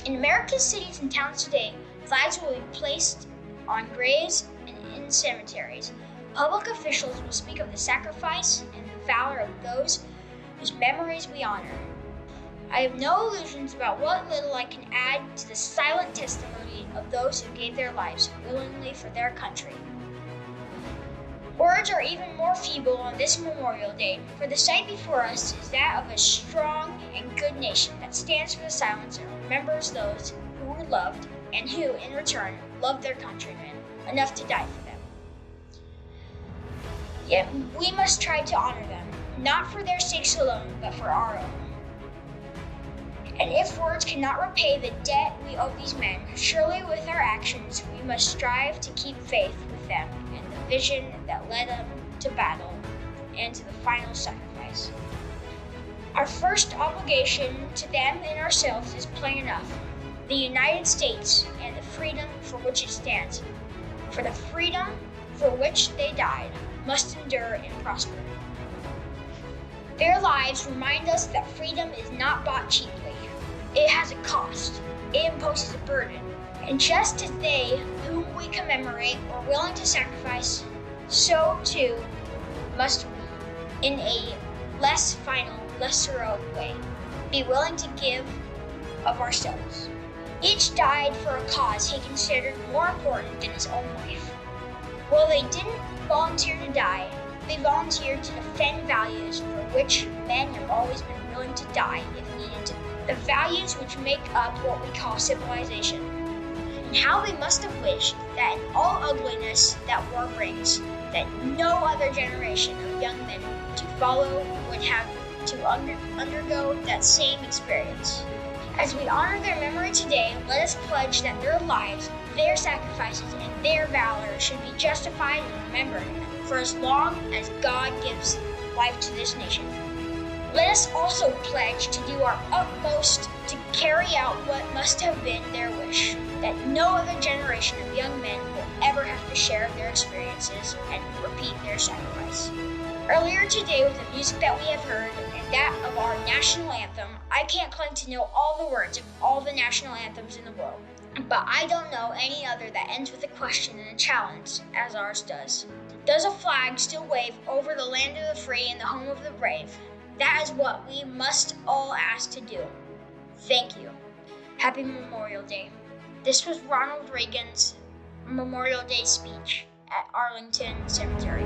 In America's cities and towns today, flags will be placed on graves and in cemeteries. Public officials will speak of the sacrifice and the valor of those whose memories we honor. I have no illusions about what little I can add to the silent testimony of those who gave their lives willingly for their country. Words are even more feeble on this Memorial Day, for the sight before us is that of a strong and good nation that stands for the silence and remembers those who were loved and who, in return, loved their countrymen enough to die for them. Yet we must try to honor them, not for their sakes alone, but for our own. And if words cannot repay the debt we owe these men, surely with our actions we must strive to keep faith with them and the vision that led them to battle and to the final sacrifice. Our first obligation to them and ourselves is plain enough: the United States and the freedom for which it stands. For the freedom for which they died must endure and prosper. Their lives remind us that freedom is not bought cheaply. It has a cost. It imposes a burden. And just as they, whom we commemorate, were willing to sacrifice, so too must we, in a less final, less heroic way, be willing to give of ourselves. Each died for a cause he considered more important than his own life. While they didn't volunteer to die, they volunteered to defend values for which men have always been willing to die if needed to. The values which make up what we call civilization. And how they must have wished that in all ugliness that war brings, that no other generation of young men to follow would have to undergo that same experience. As we honor their memory today, let us pledge that their lives, their sacrifices, and their valor should be justified and remembered for as long as God gives life to this nation. Let us also pledge to do our utmost to carry out what must have been their wish, that no other generation of young men will ever have to share their experiences and repeat their sacrifice. Earlier today, with the music that we have heard and that of our national anthem, I can't claim to know all the words of all the national anthems in the world, but I don't know any other that ends with a question and a challenge as ours does. Does a flag still wave over the land of the free and the home of the brave? That is what we must all ask to do. Thank you. Happy Memorial Day. This was Ronald Reagan's Memorial Day speech at Arlington Cemetery.